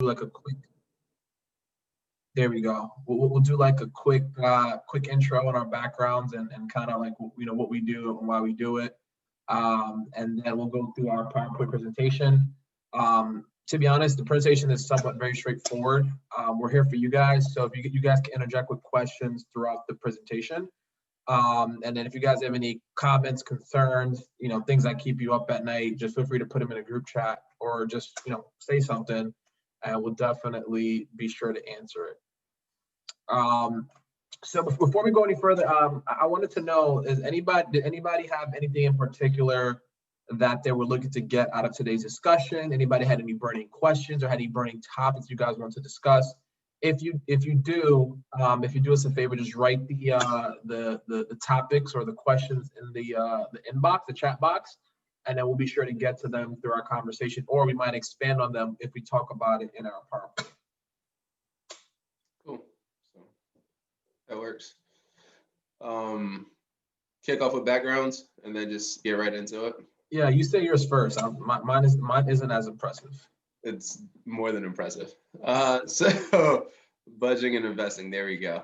do like a quick. There we go. We'll do like a quick intro on our backgrounds and kind of like what we do and why we do it, and then we'll go through our PowerPoint presentation. To be honest, the presentation is somewhat very straightforward. We're here for you guys, so if you guys can interject with questions throughout the presentation. And then if you guys have any comments, concerns, things that keep you up at night, just feel free to put them in a group chat or just, say something, and we'll definitely be sure to answer it. So before we go any further, I wanted to know, did anybody have anything in particular that they were looking to get out of today's discussion? Anybody had any burning questions or had any burning topics you guys want to discuss? If you do us a favor, just write the topics or the questions in the inbox, the chat box, and then we'll be sure to get to them through our conversation, or we might expand on them if we talk about it in our PowerPoint. Cool. So that works. Kick off with backgrounds and then just get right into it. Yeah, you say yours first. Mine isn't as impressive. It's more than impressive. So budgeting and investing, there we go.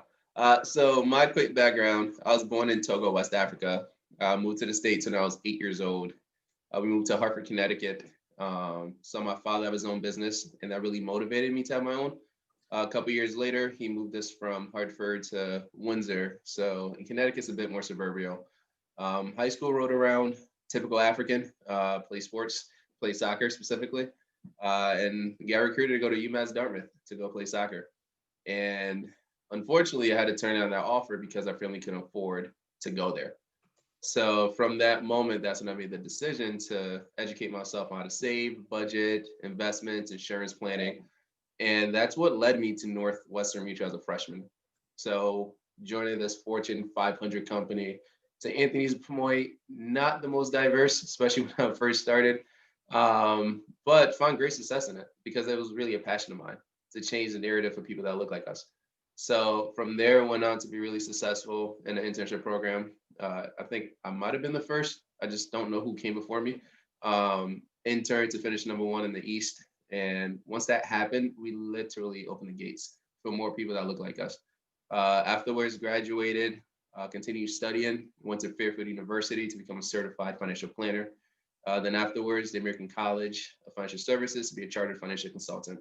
So my quick background, I was born in Togo, West Africa. I moved to the States when I was 8 years old. We moved to Hartford, Connecticut. So my father had his own business, and that really motivated me to have my own. A couple years later, he moved us from Hartford to Windsor. So in Connecticut, it's a bit more suburban. High school rode around, typical African, play sports, play soccer specifically. And got recruited to go to UMass Dartmouth to go play soccer. And unfortunately, I had to turn down that offer because our family couldn't afford to go there. So from that moment, that's when I made the decision to educate myself on how to save, budget, investments, insurance planning. And that's what led me to Northwestern Mutual as a freshman. So joining this Fortune 500 company, to Anthony's point, not the most diverse, especially when I first started. But found great success in it because it was really a passion of mine to change the narrative for people that look like us. So from there, went on to be really successful in the internship program. I think I might have been the first. I just don't know who came before me. Intern to finish #1 in the East. And once that happened, we literally opened the gates for more people that look like us. Afterwards, graduated, continued studying, went to Fairfield University to become a certified financial planner. Then afterwards, the American College of Financial Services to be a chartered financial consultant.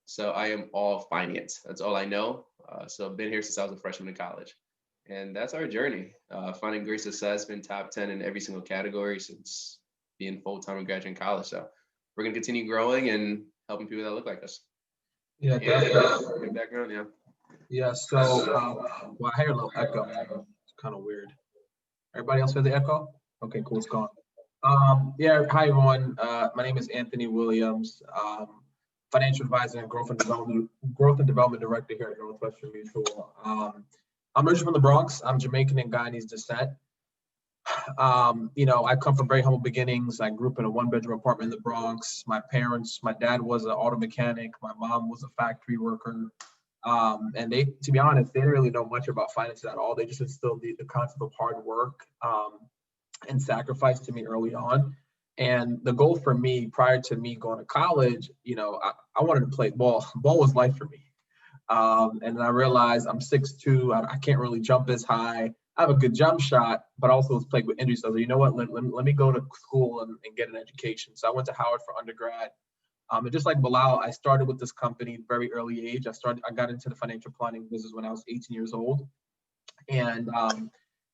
So I am all finance. That's all I know. So I've been here since I was a freshman in college. And that's our journey. Finding great success, been top 10 in every single category since being full-time and graduating college. So we're going to continue growing and helping people that look like us. Yeah, definitely. Good background, yeah. Yeah, so, well, I hear a little echo. It's kind of weird. Everybody else hear the echo? Okay, cool, it's gone. Yeah, hi everyone. My name is Anthony Williams, financial advisor and growth and development director here at Northwestern Mutual. I'm originally from the Bronx. I'm Jamaican and Guyanese descent. I come from very humble beginnings. I grew up in a 1-bedroom apartment in the Bronx. My dad was an auto mechanic. My mom was a factory worker. And they, to be honest, they didn't really know much about finances at all. They just instilled the concept of hard work and sacrifice to me early on. And the goal for me, prior to me going to college, I wanted to play ball. Ball was life for me. And then I realized I'm 6'2", I can't really jump as high. I have a good jump shot, but also was plagued with injuries. So I was like, you know what, let me go to school and get an education. So I went to Howard for undergrad. And just like Bilal, I started with this company very early age. I got into the financial planning business when I was 18 years old. And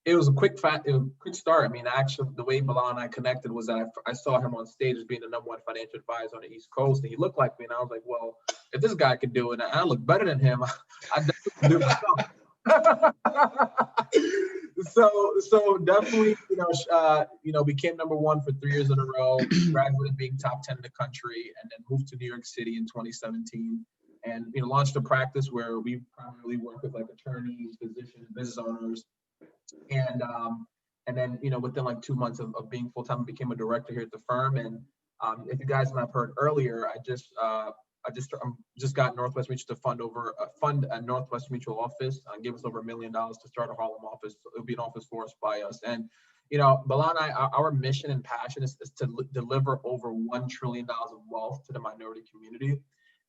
it was a quick start. I mean, actually, the way Bilal and I connected was that I saw him on stage as being the #1 financial advisor on the East Coast, and he looked like me. And I was like, well, if this guy could do it, and I look better than him, I definitely can do it myself. So definitely, became #1 for 3 years in a row, graduated being top 10 in the country, and then moved to New York City in 2017, and launched a practice where we primarily work with like attorneys, physicians, business owners, and then within like 2 months of being full time, I became a director here at the firm. And if you guys might have heard earlier, I just got Northwestern Mutual to fund a Northwestern Mutual office, give us over $1 million to start a Harlem office. It'll be an office for us by us. And Bilal and I, our mission and passion is to deliver over $1 trillion of wealth to the minority community.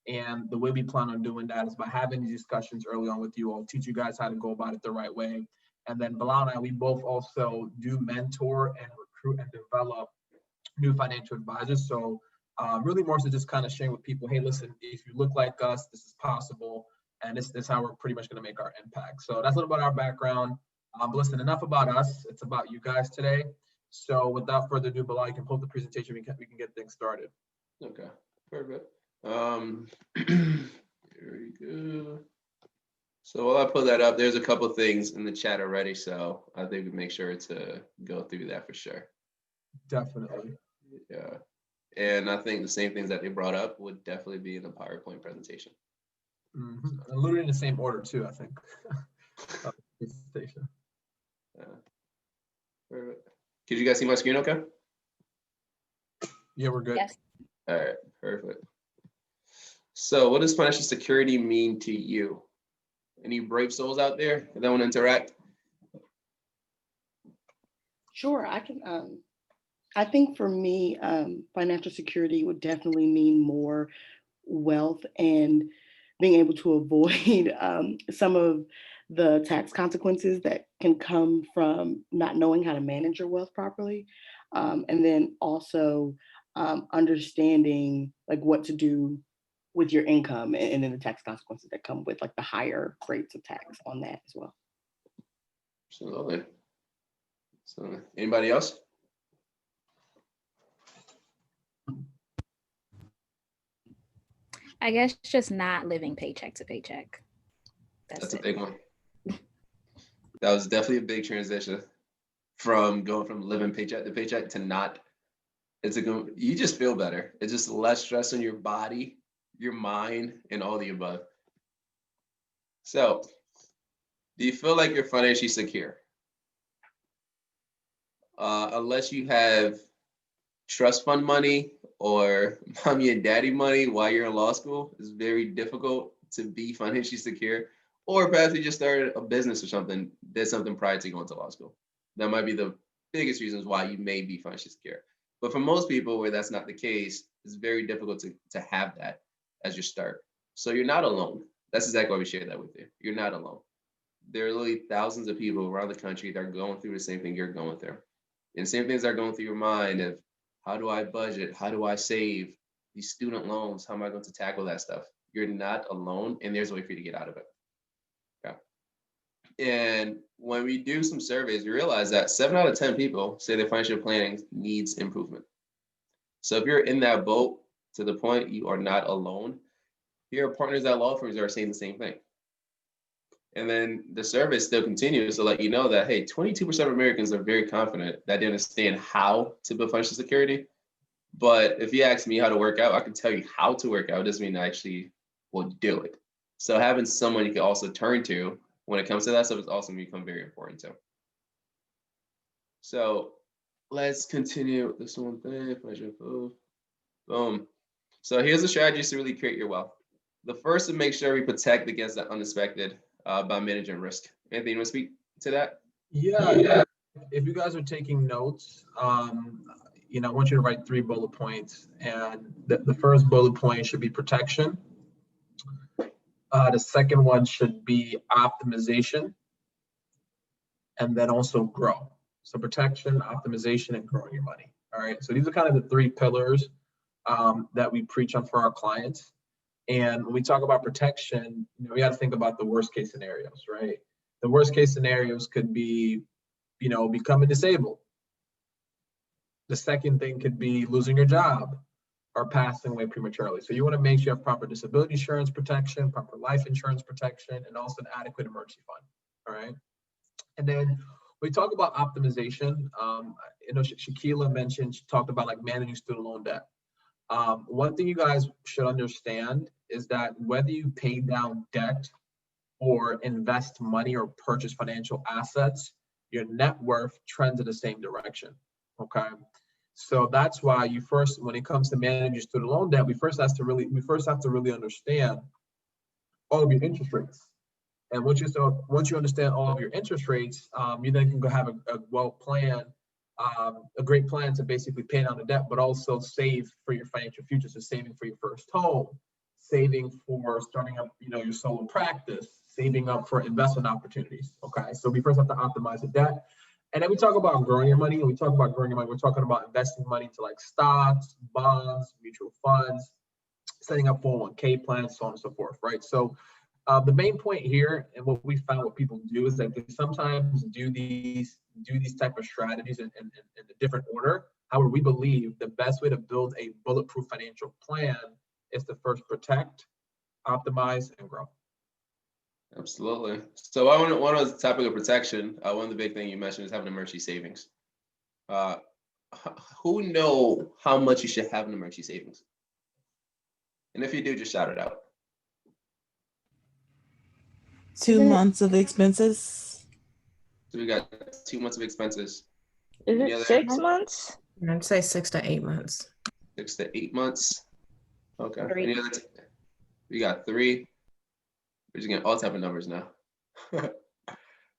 And the way we plan on doing that is by having these discussions early on with you all, teach you guys how to go about it the right way. And then Bilal and I, we both also do mentor and recruit and develop new financial advisors. So really more so just kind of sharing with people, hey, listen, if you look like us, this is possible. And this is how we're pretty much going to make our impact. So that's a little about our background. But listen, enough about us. It's about you guys today. So without further ado, Bilal, you can pull up the presentation. We can get things started. Okay, perfect. Here we go. So while I put that up, there's a couple of things in the chat already. So I think we make sure to go through that for sure. Definitely. Yeah. And I think the same things that they brought up would definitely be in the PowerPoint presentation. Mm-hmm. And literally in the same order too, I think. Presentation. Yeah. Perfect. Could you guys see my screen okay? Yeah, we're good. Yes. All right, perfect. So what does financial security mean to you? Any brave souls out there that want to interact? Sure, I can. I think for me, financial security would definitely mean more wealth and being able to avoid some of the tax consequences that can come from not knowing how to manage your wealth properly. And then also understanding like what to do with your income and then the tax consequences that come with like the higher rates of tax on that as well. Absolutely. So anybody else? I guess just not living paycheck to paycheck. That's a big one. That was definitely a big transition from going from living paycheck to paycheck to not. You just feel better. It's just less stress on your body, your mind, and all the above. So, do you feel like you're financially secure? Unless you have trust fund money or mommy and daddy money while you're in law school, it's very difficult to be financially secure. Or perhaps you just started a business or something, did something prior to going to law school. That might be the biggest reasons why you may be financially secure. But for most people where that's not the case, it's very difficult to have that as your start. So you're not alone. That's exactly why we share that with you. You're not alone. There are literally thousands of people around the country that are going through the same thing you're going through. And same things are going through your mind of how do I budget? How do I save? These student loans, how am I going to tackle that stuff? You're not alone, and there's a way for you to get out of it. Okay. And when we do some surveys, we realize that 7 out of 10 people say their financial planning needs improvement. So if you're in that boat to the point you are not alone, your partners at law firms are saying the same thing. And then the survey still continues to let you know that, hey, 22% of Americans are very confident that they understand how to build financial security. But if you ask me how to work out, I can tell you how to work out. It doesn't mean I actually will do it. So having someone you can also turn to when it comes to that stuff is also become very important too. So let's continue with this one thing. Boom. So here's the strategies to really create your wealth. The first is make sure we protect against the unexpected by managing risk. Anthony, you want to speak to that? Yeah. If you guys are taking notes, I want you to write 3 bullet points. And the first bullet point should be protection. The second one should be optimization. And then also grow. So protection, optimization, and growing your money. All right. So these are kind of the 3 pillars that we preach on for our clients. And when we talk about protection, we got to think about the worst case scenarios, right? The worst case scenarios could be, becoming disabled. The second thing could be losing your job or passing away prematurely. So you want to make sure you have proper disability insurance protection, proper life insurance protection, and also an adequate emergency fund. All right. And then we talk about optimization. Shakila talked about like managing student loan debt. One thing you guys should understand is that whether you pay down debt or invest money or purchase financial assets, your net worth trends in the same direction. Okay. So that's why when it comes to managing student loan debt, we first have to really understand all of your interest rates. And once you understand all of your interest rates, you then can go have a great plan to basically pay down the debt, but also save for your financial future. So saving for your first home, saving for starting up, your solo practice, saving up for investment opportunities. Okay, so we first have to optimize the debt. And then we talk about growing your money. And we talk about growing your money, we're talking about investing money to like stocks, bonds, mutual funds, setting up 401k plans, so on and so forth, right? So the main point here, and what we found what people do, is that they sometimes do these type of strategies in a different order. However, we believe the best way to build a bulletproof financial plan is to first protect, optimize, and grow. Absolutely. So I want on the topic of protection. One of the big things you mentioned is having emergency savings. Who know how much you should have in emergency savings? And if you do, just shout it out. 2 months of expenses. So we got 2 months of expenses. Is Any it other- 6 months? I'd say 6 to 8 months. 6 to 8 months. Okay. 3. Any other? We got 3. We're just getting all type of numbers now.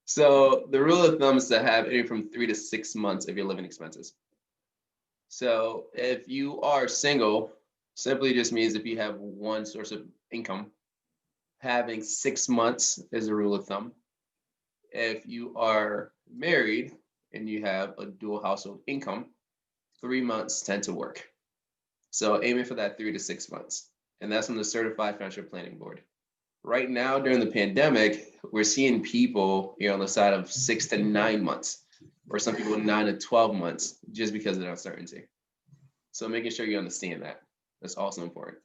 So the rule of thumb is to have anywhere from 3 to 6 months of your living expenses. So if you are single, simply just means if you have one source of income, having 6 months is a rule of thumb. If you are married and you have a dual household income, 3 months tend to work. So aiming for that 3 to 6 months. And that's from the Certified Financial Planning Board. Right now, during the pandemic, we're seeing people on the side of 6 to 9 months, or some people 9 to 12 months, just because of the uncertainty. So making sure you understand that. That's also important.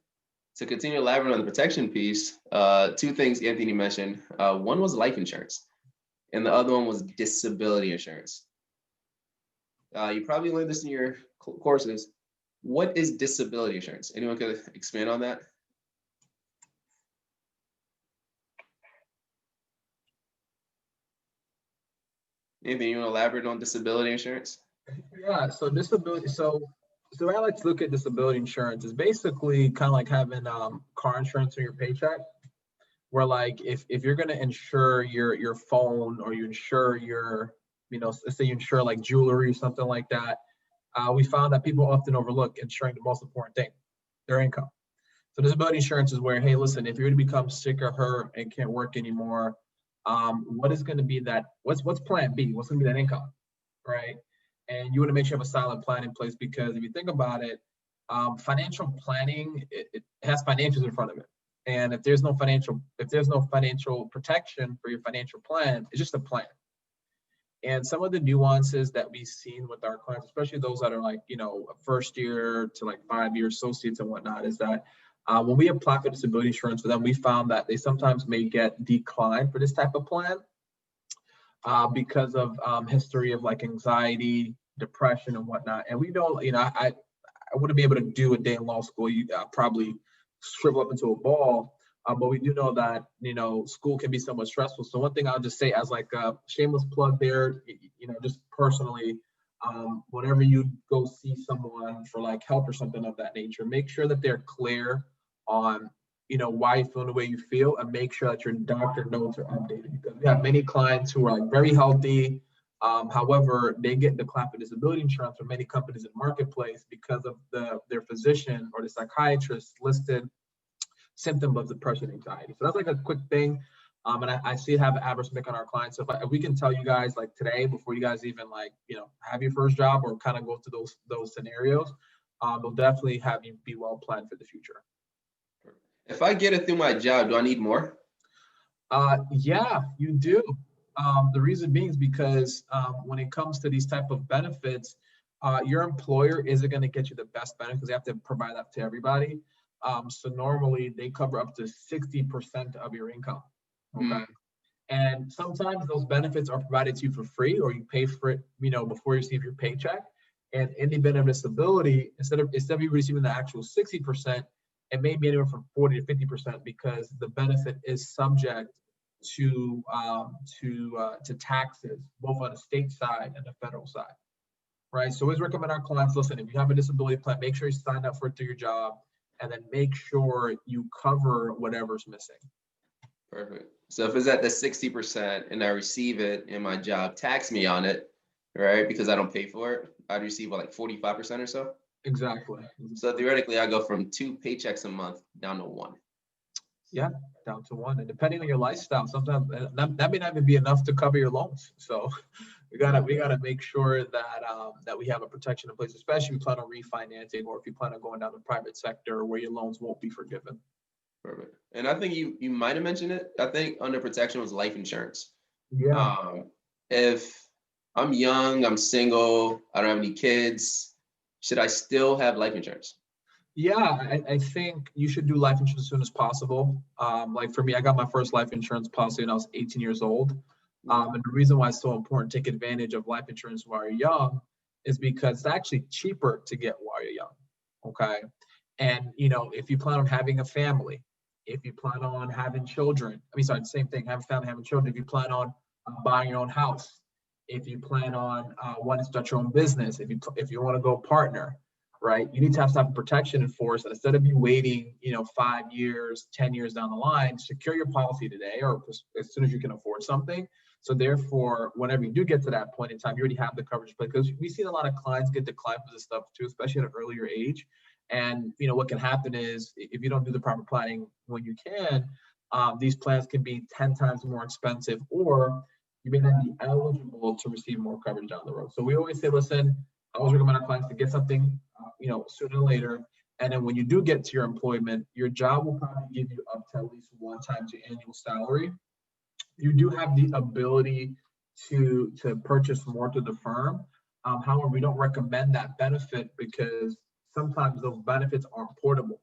To continue elaborating on the protection piece, 2 things Anthony mentioned. One was life insurance, and the other one was disability insurance. You probably learned this in your courses. What is disability insurance? Anyone could expand on that? Anything you want to elaborate on disability insurance? Yeah, so disability, so I like to look at disability insurance is basically kind of like having car insurance on your paycheck, where like if you're gonna insure your phone, or you insure your, let's say you insure like jewelry or something like that, we found that people often overlook insuring the most important thing, their income. So disability insurance is where, hey, listen, if you're gonna become sick or hurt and can't work anymore, what is going to be that, what's plan B? What's going to be that income, right? And you want to make sure you have a solid plan in place, because if you think about it, financial planning, it has financials in front of it. And if there's no financial protection for your financial plan, it's just a plan. And some of the nuances that we've seen with our clients, especially those that are like, first year to like 5-year associates and whatnot, is that when we apply for disability insurance for them, we found that they sometimes may get declined for this type of plan because of history of like anxiety, depression, and whatnot. And we don't, I wouldn't be able to do a day in law school. You probably shrivel up into a ball. But we do know that, school can be somewhat stressful. So one thing I'll just say as like a shameless plug there, just personally, whenever you go see someone for like help or something of that nature, make sure that they're clear on, why you feel the way you feel, and make sure that your doctor notes are updated, because we have many clients who are like very healthy. However, they get declined for disability insurance from many companies in the marketplace because of their physician or the psychiatrist listed symptom of depression, anxiety. So that's like a quick thing. And I see it have an adverse impact on our clients. So if we can tell you guys like today, before you guys even like, have your first job or kind of go through those scenarios, they'll definitely have you be well planned for the future. If I get it through my job, do I need more? Yeah, you do. The reason being is because when it comes to these type of benefits, your employer isn't going to get you the best benefit, because they have to provide that to everybody. So normally they cover up to 60% of your income. Okay. And sometimes those benefits are provided to you for free, or you pay for it, before you receive your paycheck. And in the event of disability, instead of you receiving the actual 60%, it may be anywhere from 40 to 50%, because the benefit is subject to taxes, both on the state side and the federal side, right? So always recommend our clients, listen, if you have a disability plan, make sure you sign up for it through your job, and then make sure you cover whatever's missing. Perfect. So if it's at the 60% and I receive it and my job tax me on it, right, because I don't pay for it, I'd receive like 45% or so? Exactly. So theoretically, I go from 2 paychecks a month down to 1. Yeah, down to one. And depending on your lifestyle, sometimes that may not even be enough to cover your loans. So we gotta make sure that that we have a protection in place, especially if you plan on refinancing or if you plan on going down the private sector where your loans won't be forgiven. Perfect. And I think you might have mentioned it. I think under protection was life insurance. Yeah. If I'm young, I'm single, I don't have any kids, should I still have life insurance? Yeah, I think you should do life insurance as soon as possible. Like for me, I got my first life insurance policy when I was 18 years old. And the reason why it's so important to take advantage of life insurance while you're young is because it's actually cheaper to get while you're young. Okay. And if you plan on having a family, if you plan on having children, I mean, sorry, same thing, have a family, having children, if you plan on buying your own house, if you plan on wanting to start your own business, if you want to go partner, right? You need to have some protection in force. And instead of you waiting, 5 years, 10 years down the line, secure your policy today or as soon as you can afford something. So therefore, whenever you do get to that point in time, you already have the coverage. Because we've seen a lot of clients get declined for this stuff too, especially at an earlier age. And what can happen is if you don't do the proper planning when you can, these plans can be 10 times more expensive, or you may not be eligible to receive more coverage down the road. So we always say, listen, I always recommend our clients to get something, sooner or later. And then when you do get to your employment, your job will probably give you up to at least 1 times your annual salary. You do have the ability to purchase more to the firm. However, we don't recommend that benefit because sometimes those benefits aren't portable.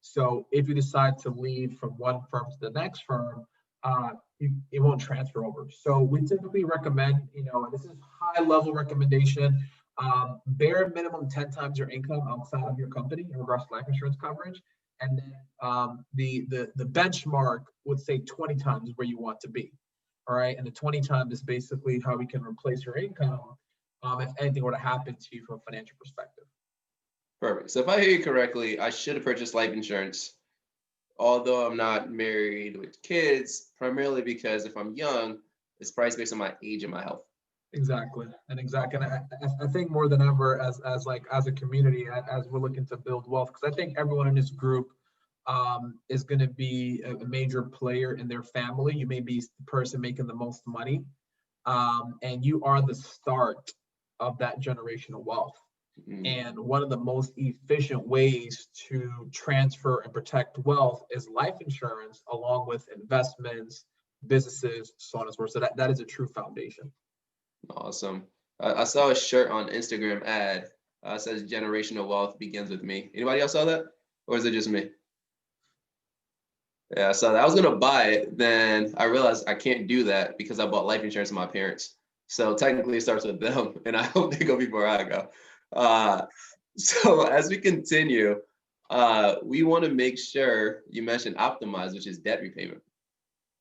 So if you decide to leave from one firm to the next firm, it won't transfer over. So we typically recommend, and this is high level recommendation, bare minimum 10 times your income outside of your company in regards to life insurance coverage. And then the benchmark would say 20 times where you want to be. All right. And the 20 times is basically how we can replace your income if anything were to happen to you from a financial perspective. Perfect. So if I hear you correctly, I should have purchased life insurance, although I'm not married with kids, primarily because if I'm young, it's priced based on my age and my health. Exactly. And I think more than ever as a community, as we're looking to build wealth, because I think everyone in this group is going to be a major player in their family. You may be the person making the most money, and you are the start of that generational wealth. And one of the most efficient ways to transfer and protect wealth is life insurance, along with investments, businesses, so on and so forth. So that is a true foundation. Awesome. I saw a shirt on Instagram ad says generational wealth begins with me. Anybody else saw that? Or is it just me? Yeah, I saw that. I was going to buy it. Then I realized I can't do that because I bought life insurance with my parents. So technically it starts with them, and I hope they go before I go. So as we continue, we want to make sure you mentioned optimize, which is debt repayment.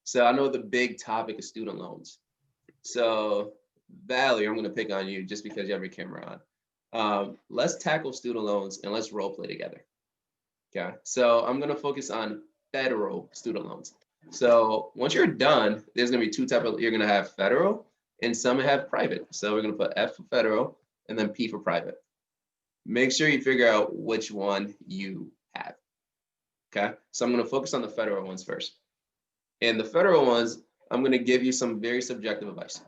So I know the big topic is student loans. So Valerie, I'm going to pick on you just because you have your camera on. Let's tackle student loans and let's role play together. Okay. So I'm going to focus on federal student loans. So once you're done, there's going to be two types of, you're going to have federal and some have private. So we're going to put F for federal and then P for private. Make sure you figure out which one you have. Okay. So I'm going to focus on the federal ones first. And the federal ones, I'm going to give you some very subjective advice.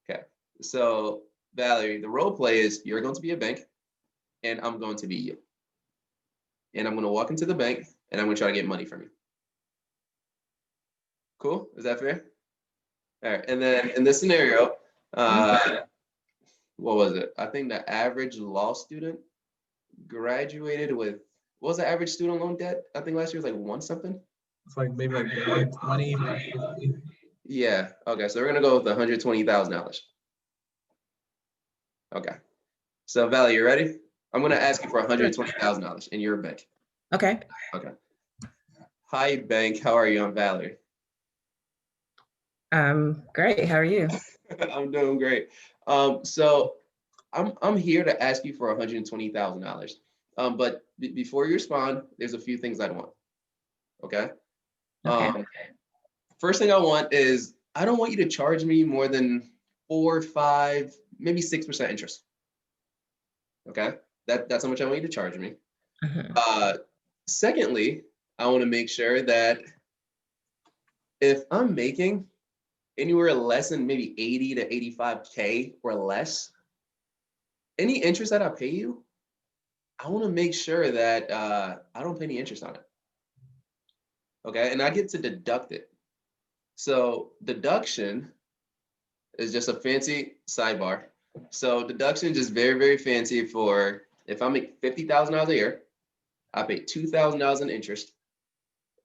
Okay. So Valerie, the role play is you're going to be a bank and I'm going to be you. And I'm going to walk into the bank and I'm going to try to get money from you. Cool? Is that fair? All right. And then in this scenario, what was it? I think the average law student graduated with, what was the average student loan debt? I think last year was like one something. It's like maybe like 120. Yeah. Okay. So we're going to go with $120,000. Okay. So Valerie, you ready? I'm going to ask you for $120,000 in your bank. Okay. Okay. Hi, bank. How are you? I'm Valerie. Great. How are you? I'm doing great. So I'm here to ask you for $120,000. But before you respond, there's a few things I want. Okay. Okay. First thing I want is I don't want you to charge me more than 4, 5, maybe 6% interest. Okay. That's how much I want you to charge me. Mhm. Secondly, I want to make sure that if I'm making anywhere less than maybe 80 to 85K or less, any interest that I pay you, I want to make sure that I don't pay any interest on it. Okay, and I get to deduct it. So deduction is just a fancy sidebar. So deduction just very, very fancy for if I make $50,000 a year, I pay $2,000 in interest.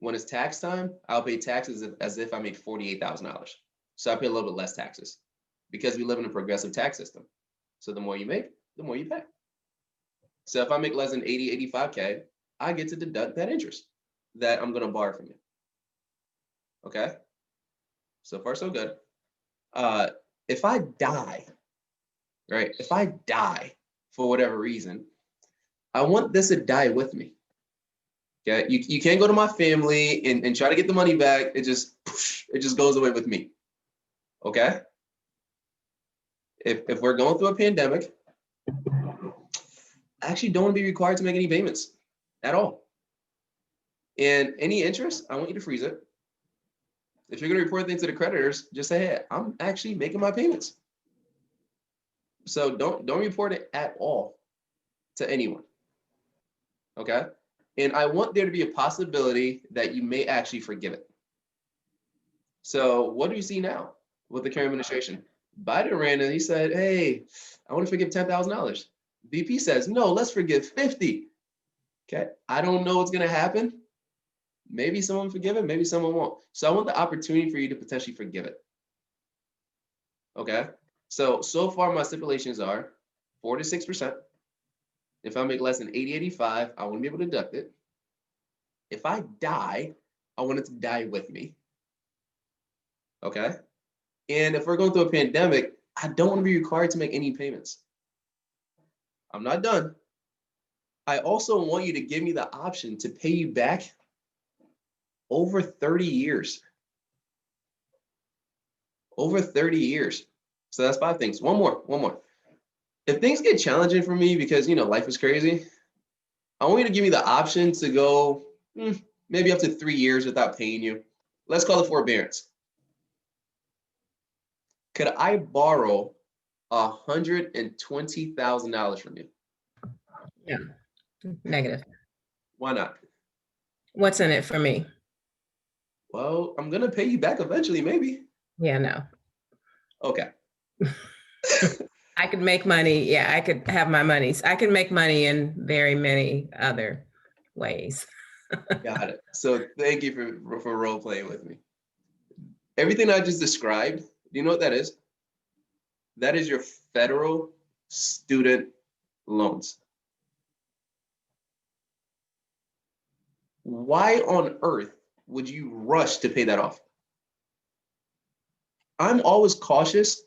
When it's tax time, I'll pay taxes as if I make $48,000. So I pay a little bit less taxes because we live in a progressive tax system. So the more you make, the more you pay. So if I make less than 80, 85K, I get to deduct that interest that I'm going to borrow from you. Okay? So far, so good. If I die, right? If I die for whatever reason, I want this to die with me. Okay? You can't go to my family and try to get the money back. It just goes away with me. Okay? If we're going through a pandemic, I actually don't want to be required to make any payments at all. And any interest, I want you to freeze it. If you're going to report things to the creditors, just say, hey, I'm actually making my payments. So don't report it at all to anyone. Okay? And I want there to be a possibility that you may actually forgive it. So what do you see now with the current administration? Biden ran and he said, hey, I want to forgive $10,000. VP says, no, let's forgive 50. Okay, I don't know what's going to happen. Maybe someone forgive it, maybe someone won't. So I want the opportunity for you to potentially forgive it. Okay, so far my stipulations are 4 to 6%. If I make less than 80, 85, I want to be able to deduct it. If I die, I want it to die with me. Okay, and if we're going through a pandemic, I don't want to be required to make any payments. I'm not done. I also want you to give me the option to pay you back over 30 years. Over 30 years. So that's 5 things. One more. If things get challenging for me because, life is crazy, I want you to give me the option to go maybe up to 3 years without paying you. Let's call it forbearance. Could I borrow $120,000 from you? Yeah, negative. Why not? What's in it for me? Well, I'm going to pay you back eventually, maybe. Yeah, no. Okay. I could make money. Yeah, I could have my money. I can make money in very many other ways. Got it. So thank you for role playing with me. Everything I just described, do you know what that is? That is your federal student loans. Why on earth would you rush to pay that off? I'm always cautious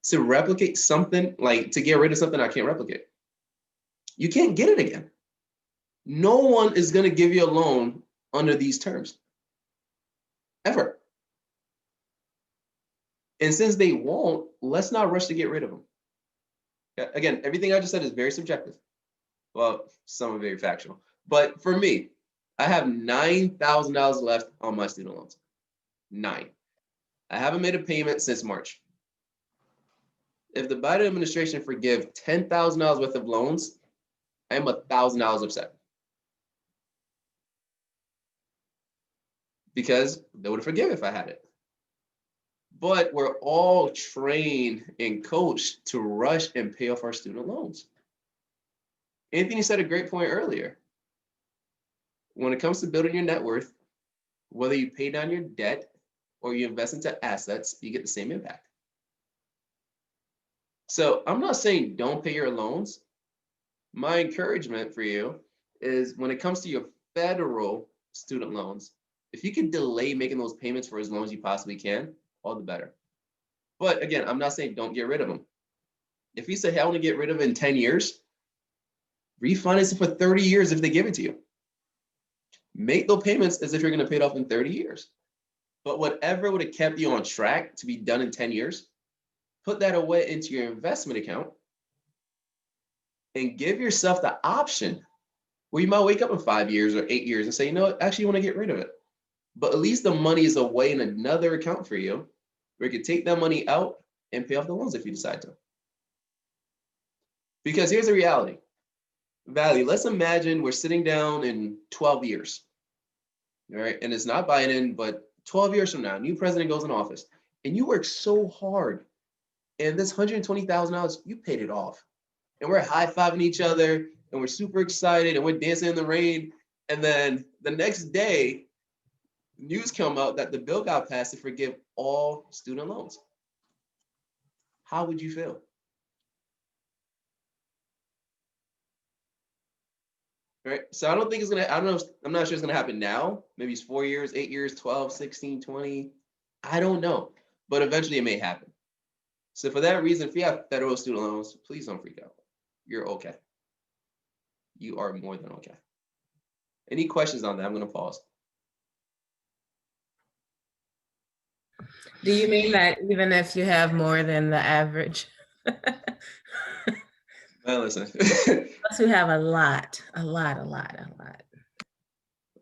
to replicate something, like to get rid of something I can't replicate. You can't get it again. No one is going to give you a loan under these terms, ever. And since they won't, let's not rush to get rid of them. Again, everything I just said is very subjective. Well, some are very factual. But for me, I have $9,000 left on my student loans. 9. I haven't made a payment since March. If the Biden administration forgive $10,000 worth of loans, I am $1,000 upset. Because they would forgive if I had it. But we're all trained and coached to rush and pay off our student loans. Anthony said a great point earlier. When it comes to building your net worth, whether you pay down your debt or you invest into assets, you get the same impact. So I'm not saying don't pay your loans. My encouragement for you is when it comes to your federal student loans, if you can delay making those payments for as long as you possibly can, all the better. But again, I'm not saying don't get rid of them. If you say, hey, I want to get rid of it in 10 years, refinance it for 30 years if they give it to you. Make those payments as if you're going to pay it off in 30 years. But whatever would have kept you on track to be done in 10 years, put that away into your investment account and give yourself the option Where you might wake up in 5 years or 8 years and say, you know what, actually you want to get rid of it. But at least the money is away in another account for you where you can take that money out and pay off the loans if you decide to. Because here's the reality. Valley, let's imagine we're sitting down in 12 years, all right? And it's not Biden, but 12 years from now, new president goes in office, and you work so hard, and this $120,000, you paid it off. And we're high-fiving each other, and we're super excited, and we're dancing in the rain. And then the next day, news come out that the bill got passed to forgive all student loans. How would you feel? Right? So I don't think it's gonna, I'm not sure it's gonna happen now. Maybe it's 4 years, 8 years, 12, 16, 20. I don't know. But eventually it may happen. So for that reason, if you have federal student loans, please don't freak out. You're okay. You are more than okay. Any questions on that? I'm gonna pause. Do you mean that even if you have more than the average? Well, listen. Us who have a lot.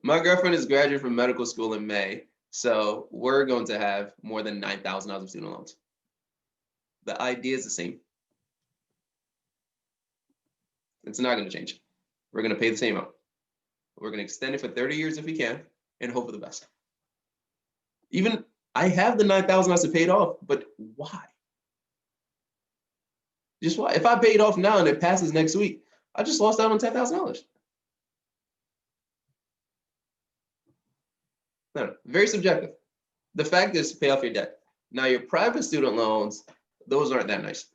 My girlfriend is graduating from medical school in May, so we're going to have more than $9,000 of student loans. The idea is the same. It's not going to change. We're going to pay the same amount. We're going to extend it for 30 years if we can and hope for the best. Even I have the $9,000 to pay it off, but why? Just why? If I pay it off now and it passes next week, I just lost out on $10,000. No, very subjective. The fact is to pay off your debt. Now your private student loans, those aren't that nice.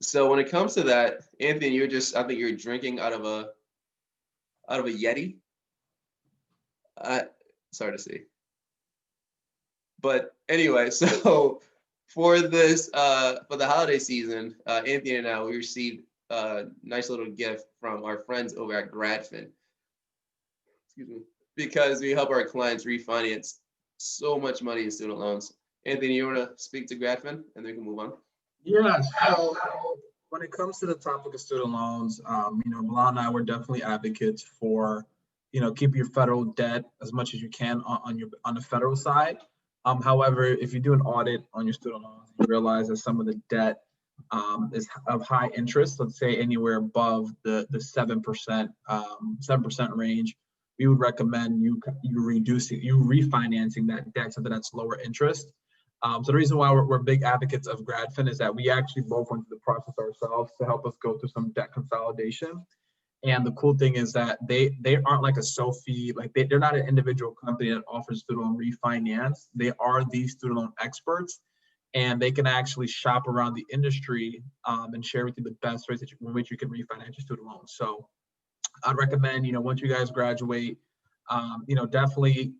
So when it comes to that, Anthony, I think you're drinking out of a Yeti. Sorry to see. But anyway, so for this, for the holiday season, Anthony and I, we received a nice little gift from our friends over at GradFin. Excuse me. Because we help our clients refinance so much money in student loans. Anthony, you want to speak to GradFin and then we can move on? Yeah, so when it comes to the topic of student loans, Bilal and I, we're definitely advocates for, keep your federal debt as much as you can on the federal side. However, if you do an audit on your student loans, you realize that some of the debt is of high interest, let's say anywhere above the 7% range. We would recommend you refinancing that debt so that that's lower interest. So the reason why we're big advocates of GradFin is that we actually both went through the process ourselves to help us go through some debt consolidation. And the cool thing is that they aren't like a Sophie, like they're not an individual company that offers student loan refinance. They are these student loan experts, and they can actually shop around the industry and share with you the best ways in which you can refinance your student loans. So I'd recommend, once you guys graduate, definitely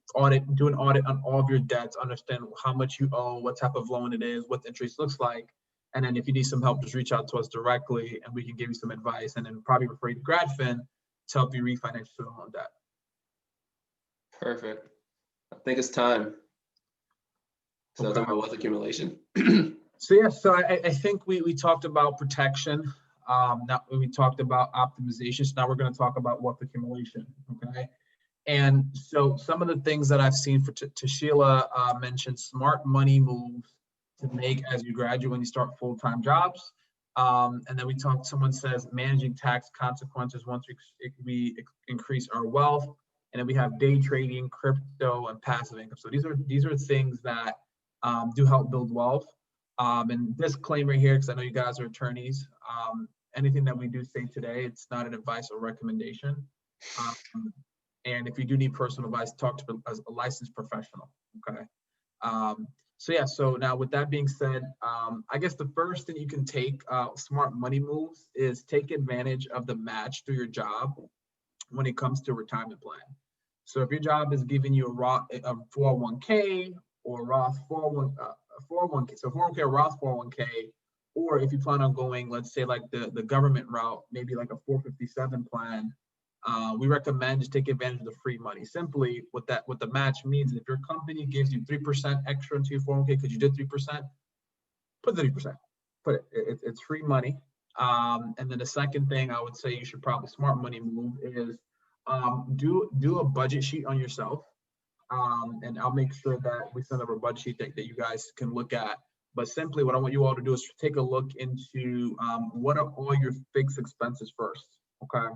do an audit on all of your debts, understand how much you owe, what type of loan it is, what the interest looks like. And then if you need some help, just reach out to us directly and we can give you some advice, and then probably refer you to GradFin to help you refinance student loan debt. Perfect. I think it's time. So okay. Talking about wealth accumulation. So I think we talked about protection. Now we talked about optimization. So now we're going to talk about wealth accumulation. Okay. And so some of the things that I've seen Sheila mentioned smart money moves to make as you graduate when you start full-time jobs. And then someone says managing tax consequences once we increase our wealth. And then we have day trading, crypto, and passive income. So these are things that do help build wealth. And disclaimer here, because I know you guys are attorneys, anything that we do say today, it's not an advice or recommendation. And if you do need personal advice, talk to a licensed professional, okay? So now with that being said, I guess the first thing you can take, smart money moves, is take advantage of the match through your job when it comes to retirement plan. So if your job is giving you a 401k or Roth 401k, so 401k or Roth 401k, or if you plan on going, let's say like the government route, maybe like a 457 plan, we recommend just take advantage of the free money. Simply what the match means, if your company gives you 3% extra into your 401k because you did 3%, put 30%. It's free money. And then the second thing I would say you should probably smart money move is do a budget sheet on yourself. And I'll make sure that we send over a budget sheet that you guys can look at. But simply what I want you all to do is take a look into what are all your fixed expenses first, okay?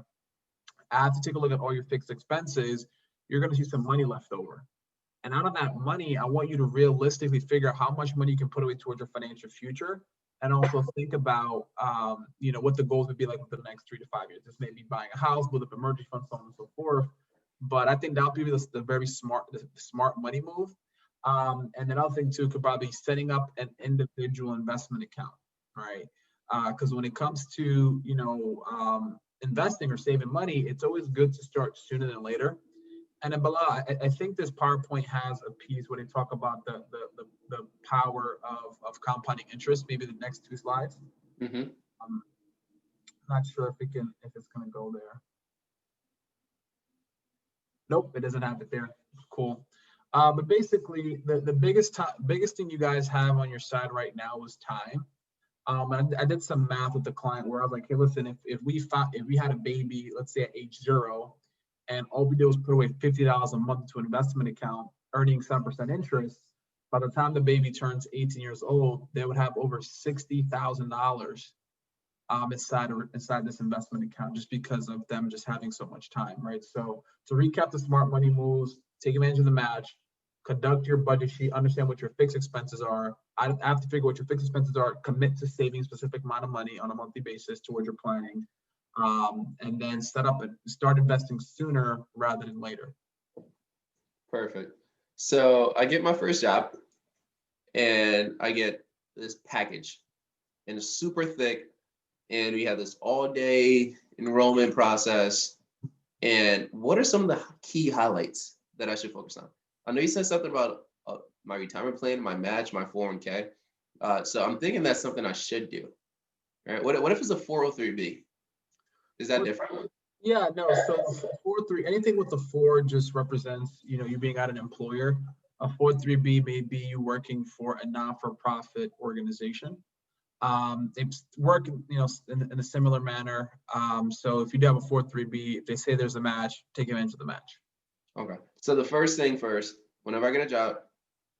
After take a look at all your fixed expenses, you're gonna see some money left over. And out of that money, I want you to realistically figure out how much money you can put away towards your financial future. And also think about, what the goals would be like within the next 3 to 5 years. This may be buying a house, build up emergency fund, so on and so forth. But I think that'll be the very smart money move. And another thing too could probably be setting up an individual investment account, right? Because when it comes to investing or saving money, it's always good to start sooner than later. And then Bilal, I think this PowerPoint has a piece where they talk about the power of compounding interest. Maybe the next 2 slides. Mm-hmm. I'm not sure if it's gonna go there. Nope, it doesn't have it there. Cool. But basically, the biggest thing you guys have on your side right now is time. I did some math with the client where I was like, hey, listen, if we had a baby, let's say at age 0, and all we did was put away $50 a month to an investment account, earning 7% interest, by the time the baby turns 18 years old, they would have over $60,000 inside this investment account, just because of them just having so much time, right? So to recap the smart money moves, take advantage of the match, conduct your budget sheet, understand what your fixed expenses are. I have to figure what your fixed expenses are, commit to saving a specific amount of money on a monthly basis towards your planning, and then start investing sooner rather than later. Perfect. So I get my first job and I get this package, and it's super thick, and we have this all-day enrollment process. And what are some of the key highlights that I should focus on? I know you said something about my retirement plan, my match, my 401k. So I'm thinking that's something I should do. Right? What if it's a 403b? Is that different? Yeah, no. So 403, anything with the 4 just represents, you being at an employer. A 403b may be you working for a not-for-profit organization. It's working, in a similar manner. So if you do have a 403b, if they say there's a match, take advantage of the match. Okay. So the first thing first, whenever I get a job,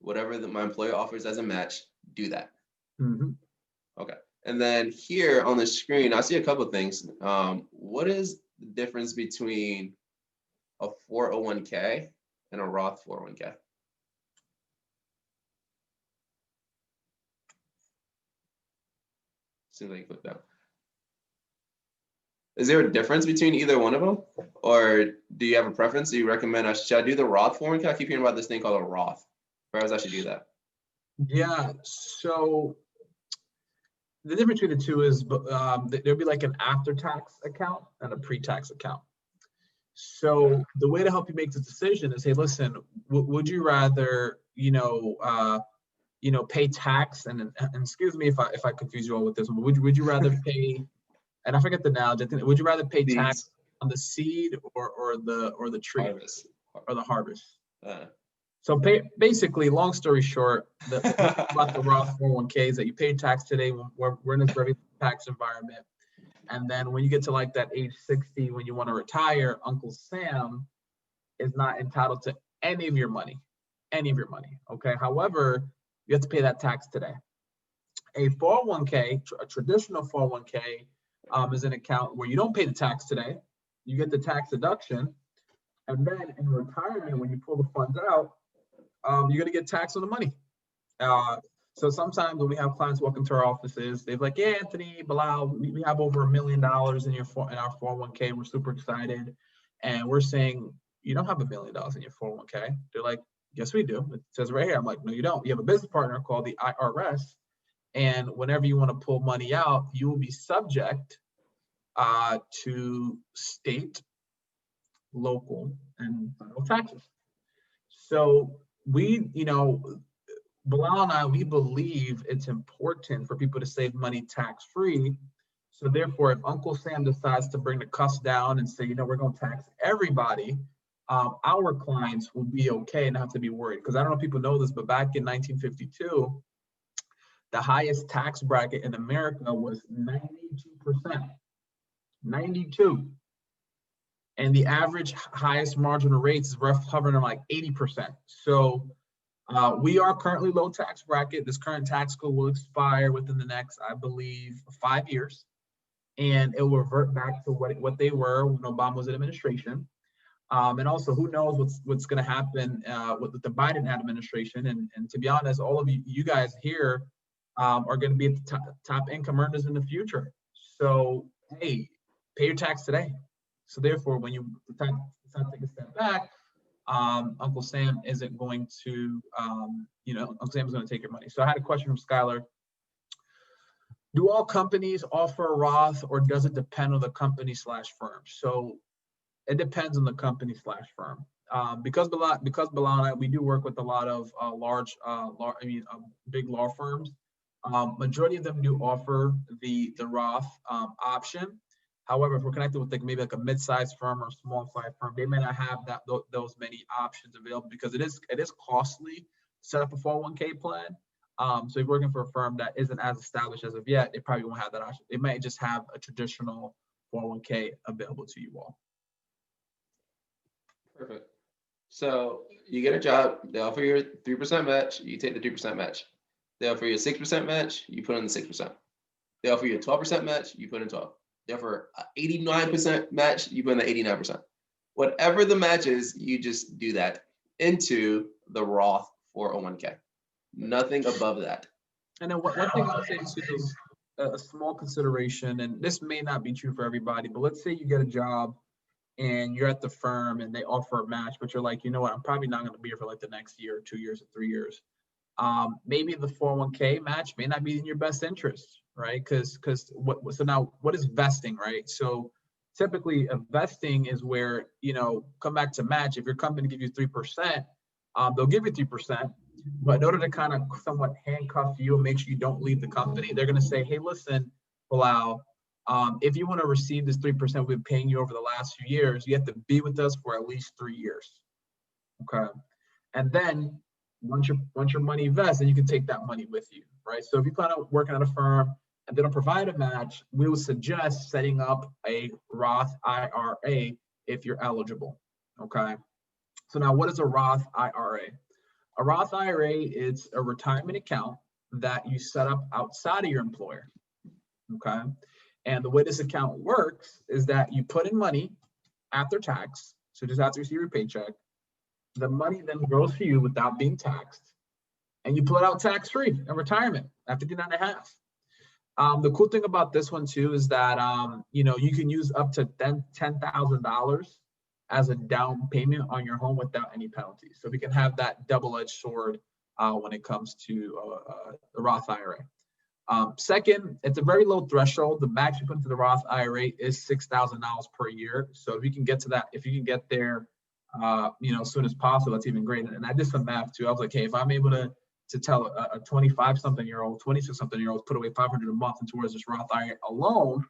whatever my employer offers as a match, do that. Mm-hmm. Okay. And then here on the screen, I see a couple of things. What is the difference between a 401k and a Roth 401k? Seems like you clicked out. Is there a difference between either one of them? Or do you have a preference? Do you recommend should I do the Roth 401k? I keep hearing about this thing called a Roth. Perhaps I should do that. Yeah, so the difference between the two is there'll be like an after-tax account and a pre-tax account. So the way to help you make this decision is, hey, listen, would you rather, pay tax, and excuse me if I confuse you all with this one, but would you rather pay, and I forget the analogy, would you rather pay tax on the seed or the tree Harvest. or the harvest? So basically, long story short, about the Roth 401ks that you pay tax today, we're in this very tax environment. And then when you get to like that age 60, when you want to retire, Uncle Sam is not entitled to any of your money, okay? However, you have to pay that tax today. A 401k, a traditional 401k, is an account where you don't pay the tax today, you get the tax deduction, and then in retirement, when you pull the funds out, you're gonna get taxed on the money. So sometimes when we have clients walk into our offices, they're like, yeah, Anthony, Bilal, we have over $1 million in our 401k. We're super excited. And we're saying, you don't have $1 million in your 401k. They're like, yes, we do. It says right here. I'm like, no, you don't. You have a business partner called the IRS. And whenever you want to pull money out, you will be subject to state, local, and federal taxes. So Bilal and I, we believe it's important for people to save money tax-free. So therefore, if Uncle Sam decides to bring the cuffs down and say, we're going to tax everybody, our clients will be okay and not have to be worried. Because I don't know if people know this, but back in 1952, the highest tax bracket in America was 92%. 92. And the average highest marginal rates is rough hovering on like 80%. So we are currently low tax bracket. This current tax code will expire within the next, I believe, 5 years. And it will revert back to what they were when Obama was in administration. And also, who knows what's going to happen with the Biden administration. And to be honest, all of you guys here are going to be at the top income earners in the future. So, hey, pay your tax today. So therefore, when you decide to take a step back, Uncle Sam isn't going to, Uncle Sam is going to take your money. So I had a question from Skylar. Do all companies offer a Roth, or does it depend on the company/firm? So it depends on the company/firm. Because Bilal and I, we do work with a lot of big law firms. Majority of them do offer the Roth option. However, if we're connected with maybe a mid-sized firm or a small-sized firm, they may not have those many options available, because it is costly to set up a 401k plan. So if you're working for a firm that isn't as established as of yet, they probably won't have that option. They might just have a traditional 401k available to you all. Perfect. So you get a job, they offer you a 3% match, you take the 3% match. They offer you a 6% match, you put in the 6%. They offer you a 12% match, you put in 12. They offer an 89% match, you put in the 89%. Whatever the match is, you just do that into the Roth 401k. Nothing above that. And then one thing I'll say too is a small consideration, and this may not be true for everybody, but let's say you get a job and you're at the firm and they offer a match, but you're like, you know what, I'm probably not going to be here for like the next year, 2 years, or 3 years. Maybe the 401k match may not be in your best interest, right? So now what is vesting, right? So typically a vesting is where, come back to match. If your company gives you 3%, they'll give you 3%. But in order to kind of somewhat handcuff you and make sure you don't leave the company, they're going to say, hey, listen, Bilal, if you want to receive this 3% we've been paying you over the last few years, you have to be with us for at least 3 years. Okay. And then once your money vests, then you can take that money with you, right? So if you plan on working at a firm and they don't provide a match, we would suggest setting up a Roth IRA if you're eligible. Okay. So now, what is a Roth IRA? A Roth IRA is a retirement account that you set up outside of your employer. Okay. And the way this account works is that you put in money after tax. So just after you receive your paycheck, the money then grows for you without being taxed. And you pull it out tax-free in retirement at 59.5. The cool thing about this one too is that, you can use up to $10,000 as a down payment on your home without any penalties. So we can have that double-edged sword when it comes to the Roth IRA. Second, it's a very low threshold. The max you put into the Roth IRA is $6,000 per year. So if you can get to that, if you can get there, as soon as possible, that's even great. And I did some math too. I was like, hey, if I'm able to tell a 26-something-year-old put away $500 a month towards this Roth IRA alone,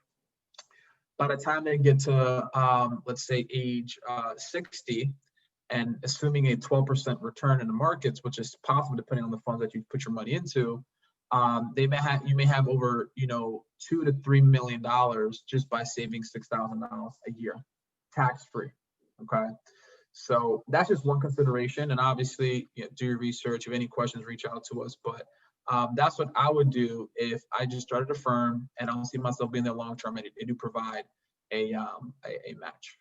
by the time they get to, let's say, age 60, and assuming a 12% return in the markets, which is possible depending on the funds that you put your money into, you may have over $2 to $3 million just by saving $6,000 a year, tax free. Okay, so that's just one consideration. And obviously, do your research. If you have any questions, reach out to us. But that's what I would do if I just started a firm and I don't see myself being there long term. And they do provide a match.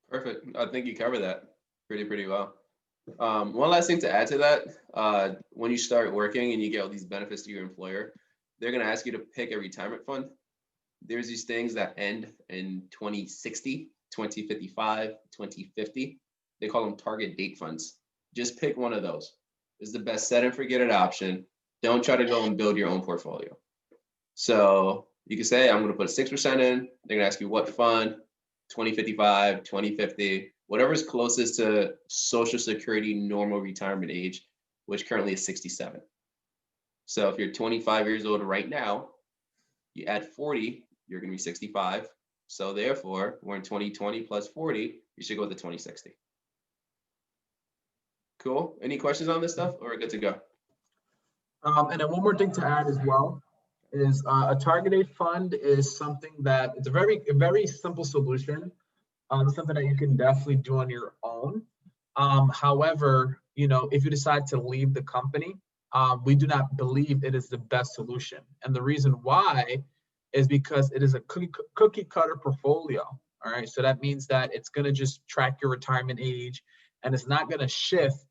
Perfect. I think you covered that pretty well. One last thing to add to that, when you start working and you get all these benefits to your employer, they're going to ask you to pick a retirement fund. There's these things that end in 2060, 2055, 2050. They call them target date funds. Just pick one of those. It's the best set and forget it option. Don't try to go and build your own portfolio. So you can say, I'm going to put 6% in. They're going to ask you what fund, 2055, 2050, whatever is closest to Social Security normal retirement age, which currently is 67. So if you're 25 years old right now, you add 40, you're going to be 65. So therefore, we're in 2020 plus 40, you should go with the 2060. Cool. Any questions on this stuff, or good to go? And then one more thing to add as well is a target date fund is something that it's a very simple solution. It's something that you can definitely do on your own. However, if you decide to leave the company, we do not believe it is the best solution. And the reason why is because it is a cookie cutter portfolio. All right. So that means that it's going to just track your retirement age, and it's not going to shift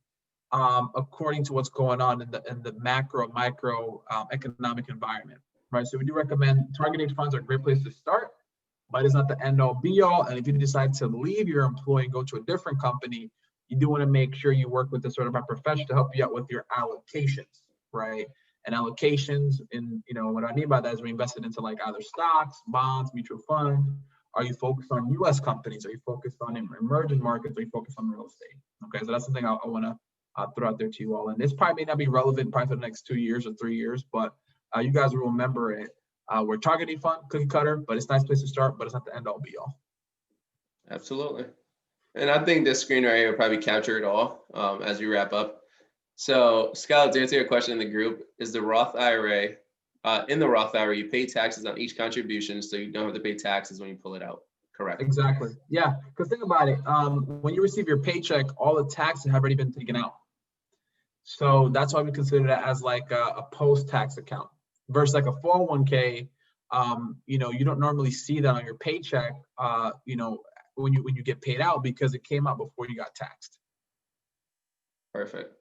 according to what's going on in the macro, micro economic environment. Right. So we do recommend target date funds are a great place to start, but it's not the end all be all. And if you decide to leave your employee and go to a different company, you do want to make sure you work with a certified professional to help you out with your allocations, right? And allocations, what I mean by that is we invested into like either stocks, bonds, mutual funds. Are you focused on U.S. companies? Are you focused on emerging markets? Are you focused on real estate? Okay, so that's something I want to throw out there to you all. And this probably may not be relevant probably for the next 2 years or 3 years, but you guys will remember it. We're targeting fund, cookie cutter, but it's a nice place to start, but it's not the end all be all. Absolutely. And I think this screen right here will probably capture it all as we wrap up. So Scott, to answer your question in the group, is the Roth IRA, in the Roth IRA, you pay taxes on each contribution, so you don't have to pay taxes when you pull it out, correct? Exactly, yeah, because think about it, when you receive your paycheck, all the taxes have already been taken out. So that's why we consider that as like a post-tax account versus like a 401k. You don't normally see that on your paycheck, when you get paid out, because it came out before you got taxed. Perfect.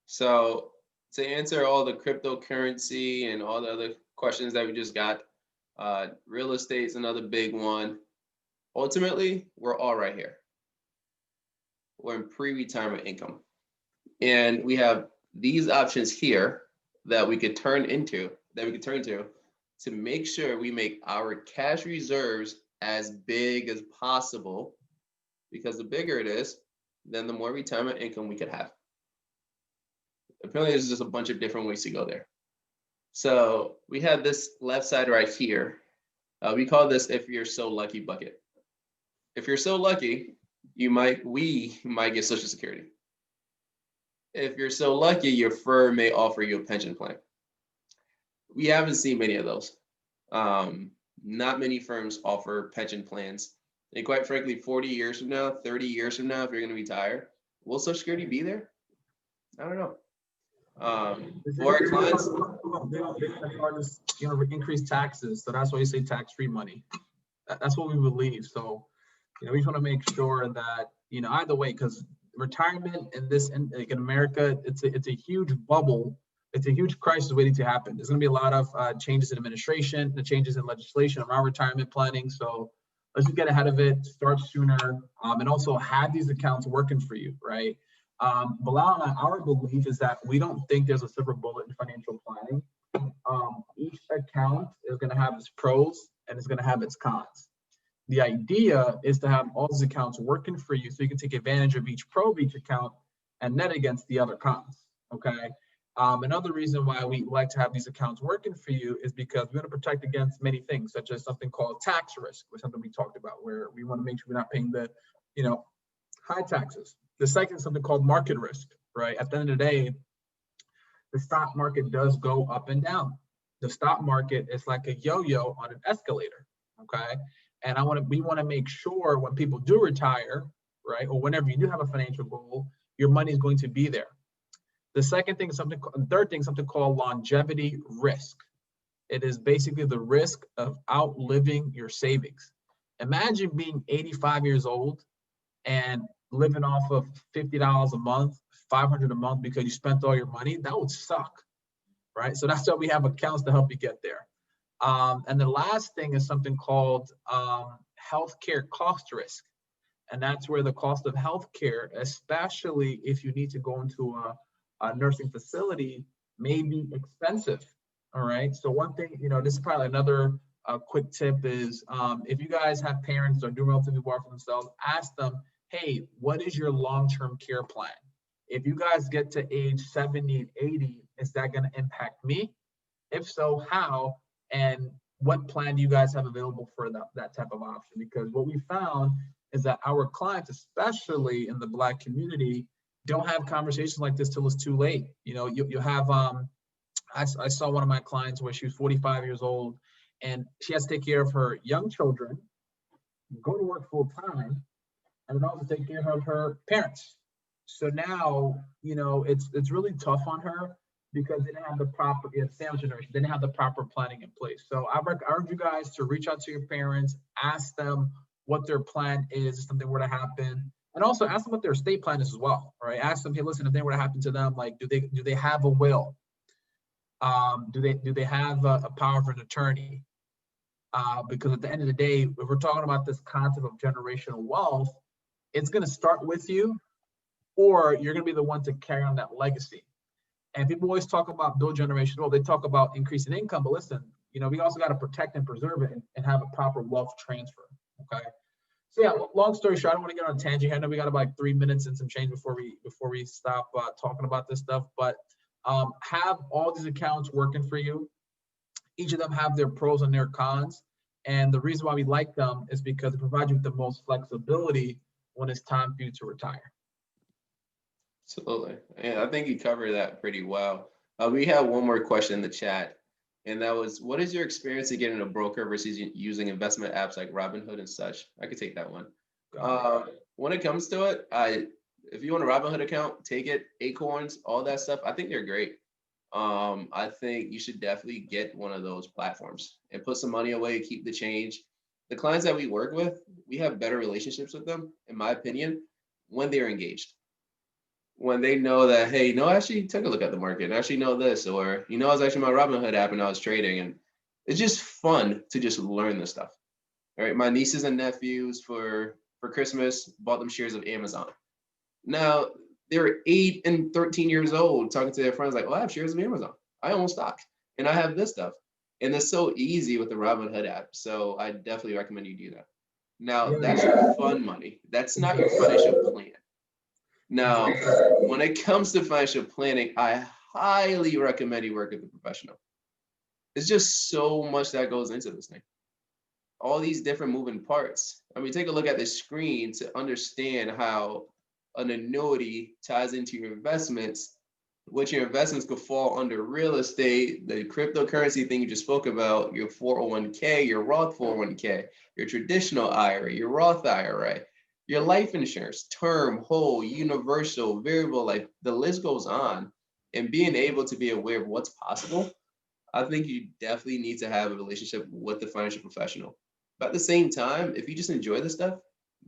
So to answer all the cryptocurrency and all the other questions that we just got, real estate's another big one. Ultimately, we're all right here. We're in pre-retirement income. And we have these options here that we could turn to to make sure we make our cash reserves as big as possible, because the bigger it is, then the more retirement income we could have. Apparently, there's just a bunch of different ways to go there. So we have this left side right here. We call this "if you're so lucky" bucket. If you're so lucky, we might get Social Security. If you're so lucky, your firm may offer you a pension plan. We haven't seen many of those. Not many firms offer pension plans. And quite frankly, 40 years from now, 30 years from now, if you're going to retire, will Social Security be there? I don't know. For our clients, increase taxes, so that's why you say tax-free money. That's what we believe. So, we just want to make sure that either way, because retirement in America, it's a huge bubble. It's a huge crisis waiting to happen. There's going to be a lot of changes in administration, the changes in legislation around retirement planning. So let's just get ahead of it, start sooner, and also have these accounts working for you, right? Bilal and I, our belief is that we don't think there's a silver bullet in financial planning. Each account is going to have its pros and it's going to have its cons. The idea is to have all these accounts working for you so you can take advantage of each pro of each account and net against the other cons, okay? Another reason why we like to have these accounts working for you is because we want to protect against many things, such as something called tax risk, which is something we talked about, where we want to make sure we're not paying the, high taxes. The second is something called market risk, right? At the end of the day, the stock market does go up and down. The stock market is like a yo-yo on an escalator, okay? And we want to make sure when people do retire, right, or whenever you do have a financial goal, your money is going to be there. The third thing is something called longevity risk. It is basically the risk of outliving your savings. Imagine being 85 years old and living off of $50 a month, $500 a month because you spent all your money. That would suck, right? So that's why we have accounts to help you get there. And the last thing is something called healthcare cost risk. And that's where the cost of healthcare, especially if you need to go into a nursing facility, may be expensive. All right. So one thing, this is probably another quick tip is if you guys have parents that are doing relatively well for themselves, ask them, hey, what is your long-term care plan? If you guys get to age 70 and 80, is that going to impact me? If so, how? And what plan do you guys have available for that type of option? Because what we found is that our clients, especially in the Black community, don't have conversations like this till it's too late. You have, I saw one of my clients where she was 45 years old and she has to take care of her young children, go to work full time, and then also take care of her parents. So now, it's really tough on her because they didn't have the proper, sandwich generation, they didn't have the proper planning in place. So I urge you guys to reach out to your parents, ask them what their plan is if something were to happen. And also ask them what their estate plan is as well, right? Ask them, hey, listen, if they were to happen to them, like, do they have a will? Do they have a power of an attorney? Because at the end of the day, if we're talking about this concept of generational wealth, it's going to start with you, or you're going to be the one to carry on that legacy. And people always talk about build generational wealth. They talk about increasing income, but listen, we also got to protect and preserve it and have a proper wealth transfer. Okay. So yeah, long story short, I don't want to get on a tangent here. I know we got about like 3 minutes and some change before we stop talking about this stuff, but have all these accounts working for you. Each of them have their pros and their cons. And the reason why we like them is because it provides you with the most flexibility when it's time for you to retire. Absolutely. And I think you covered that pretty well. We have one more question in the chat, and that was, what is your experience of getting a broker versus using investment apps like Robinhood and such? I could take that one. When it comes to it, if you want a Robinhood account, take it. Acorns, all that stuff, I think they're great. I think you should definitely get one of those platforms and put some money away, keep the change. The clients that we work with, we have better relationships with them, in my opinion, when they're engaged. When they know that, hey, I actually took a look at the market and actually know this, or, I was actually my Robinhood app and I was trading, and it's just fun to just learn this stuff. All right. My nieces and nephews for Christmas bought them shares of Amazon. Now they're 8 and 13 years old talking to their friends like, oh, I have shares of Amazon. I own stock and I have this stuff. And it's so easy with the Robinhood app. So I definitely recommend you do that. Now that's your fun money. That's not your financial plan. Now, when it comes to financial planning, I highly recommend you work with a professional. It's just so much that goes into this thing. All these different moving parts. I mean, take a look at the screen to understand how an annuity ties into your investments, which your investments could fall under real estate, the cryptocurrency thing you just spoke about, your 401k, your Roth 401k, your traditional IRA, your Roth IRA, your life insurance, term, whole, universal, variable life, the list goes on. And being able to be aware of what's possible, I think you definitely need to have a relationship with the financial professional. But at the same time, if you just enjoy this stuff,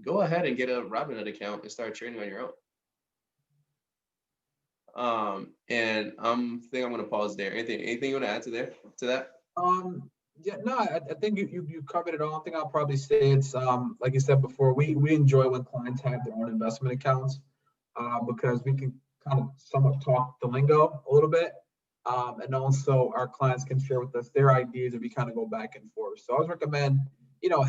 go ahead and get a Robinhood account and start trading on your own. And I think I'm going to pause there. Anything you want to add to that? Yeah, no, I think you covered it all. I think I'll probably say it's like you said before, we enjoy when clients have their own investment accounts because we can kind of somewhat talk the lingo a little bit. And also our clients can share with us their ideas and we kind of go back and forth. So I always recommend,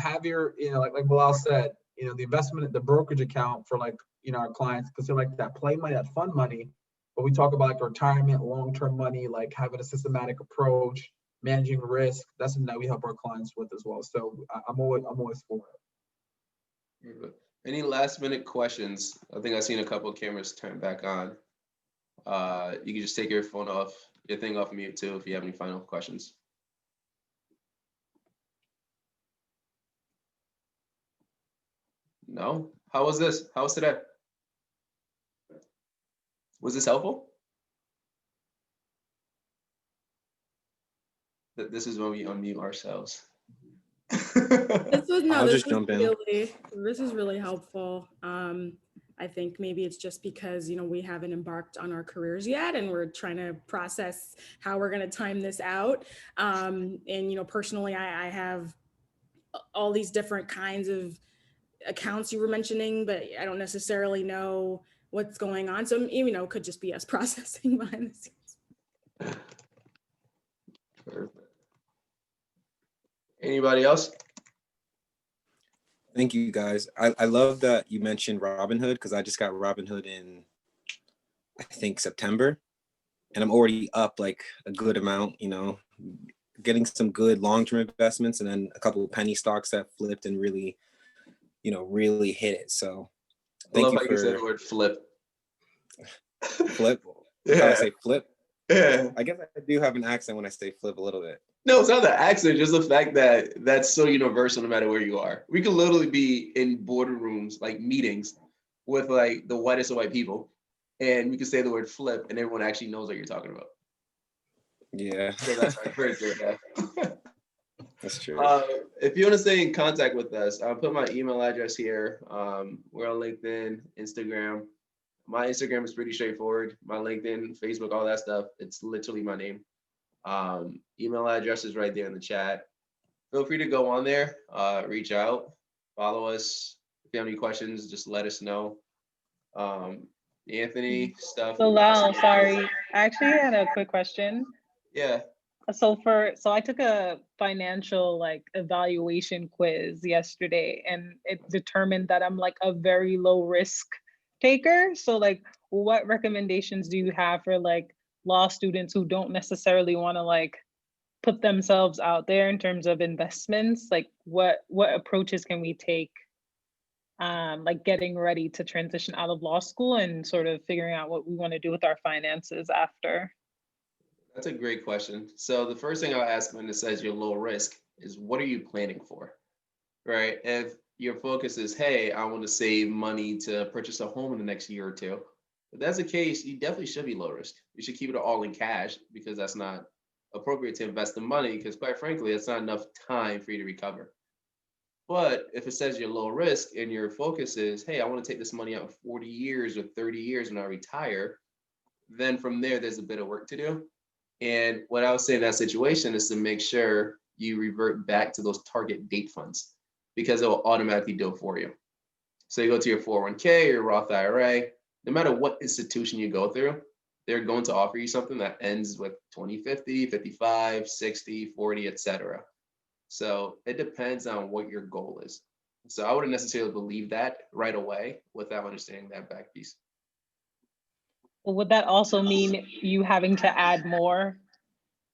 have your, like Bilal said, the investment, the brokerage account for our clients, because they're like that play money, that fun money. But we talk about like retirement, long-term money, like having a systematic approach, managing risk. That's something that we help our clients with as well. So I'm always for it. Any last minute questions? I think I've seen a couple of cameras turn back on. You can just take your thing off mute too if you have any final questions. No? How was this? How was today? Was this helpful? This is when we unmute ourselves. This is really helpful. I think maybe it's just because, we haven't embarked on our careers yet and we're trying to process how we're going to time this out. And, personally, I have all these different kinds of accounts you were mentioning, but I don't necessarily know what's going on. So, it could just be us processing behind the scenes. Perfect. Anybody else? Thank you, guys. I love that you mentioned Robinhood because I just got Robinhood in, I think, September. And I'm already up like a good amount, getting some good long-term investments and then a couple of penny stocks that flipped and really, really hit it. So thank you for you said the word flip. Flip? Yeah. How I say flip? Yeah. I guess I do have an accent when I say flip a little bit. No, it's not the accent, just the fact that that's so universal no matter where you are. We could literally be in boardrooms, like meetings with like the whitest of white people, and we could say the word flip and everyone actually knows what you're talking about. Yeah. So that's our first good. That's true. If you want to stay in contact with us, I'll put my email address here. We're on LinkedIn, Instagram. My Instagram is pretty straightforward. My LinkedIn, Facebook, all that stuff, it's literally my name. Email address is right there in the chat. Feel free to go on there, reach out, follow us. If you have any questions, just let us know. Anthony, stuff. Bilal, sorry. I actually had a quick question. Yeah. So I took a financial like evaluation quiz yesterday, and it determined that I'm like a very low risk taker. So like, what recommendations do you have for like law students who don't necessarily want to like put themselves out there in terms of investments? Like what approaches can we take like getting ready to transition out of law school and sort of figuring out what we want to do with our finances after? That's a great question. So the first thing I'll ask when it says you're low risk is what are you planning for, right? If your focus is, hey, I want to save money to purchase a home in the next year or two, if that's the case, you definitely should be low risk. You should keep it all in cash because that's not appropriate to invest the money because quite frankly, it's not enough time for you to recover. But if it says you're low risk and your focus is, hey, I want to take this money out in 40 years or 30 years when I retire, then from there, there's a bit of work to do. And what I would say in that situation is to make sure you revert back to those target date funds because it will automatically do it for you. So you go to your 401k or your Roth IRA, no matter what institution you go through, they're going to offer you something that ends with 20, 50, 55, 60, 40, etc. So it depends on what your goal is. So I wouldn't necessarily believe that right away without understanding that back piece. Well, would that also mean you having to add more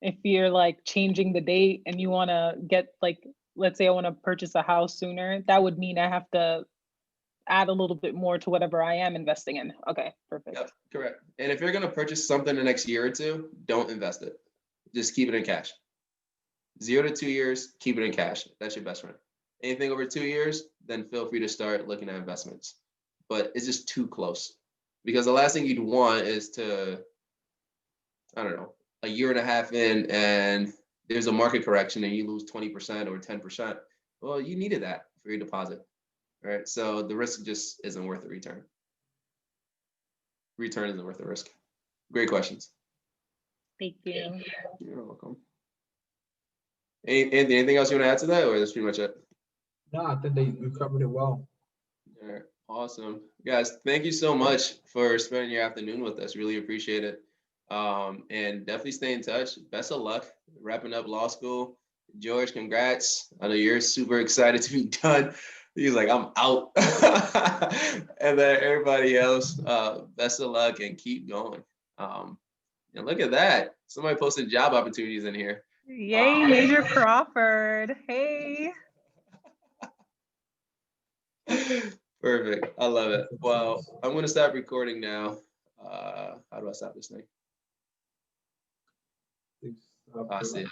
if you're like changing the date and you want to get like, let's say I want to purchase a house sooner, that would mean I have to add a little bit more to whatever I am investing in. Okay, perfect. Yep, correct. And if you're going to purchase something the next year or two, don't invest it. Just keep it in cash. 0 to 2 years, keep it in cash. That's your best friend. Anything over 2 years, then feel free to start looking at investments. But it's just too close. Because the last thing you'd want is to, I don't know, a year and a half in and there's a market correction and you lose 20% or 10%. Well, you needed that for your deposit, right? So the risk just isn't worth the return. Return isn't worth the risk. Great questions. Thank you. You're welcome. Anthony, anything else you want to add to that, or that's pretty much it? No, I think you covered it well. All right, awesome. Guys, thank you so much for spending your afternoon with us. Really appreciate it. And definitely stay in touch. Best of luck wrapping up law school. George, congrats. I know you're super excited to be done. He's like, I'm out. And then everybody else, best of luck and keep going. And look at that. Somebody posted job opportunities in here. Yay, Major Crawford. Hey. Perfect. I love it. Well, I'm going to stop recording now. How do I stop this thing? I see it.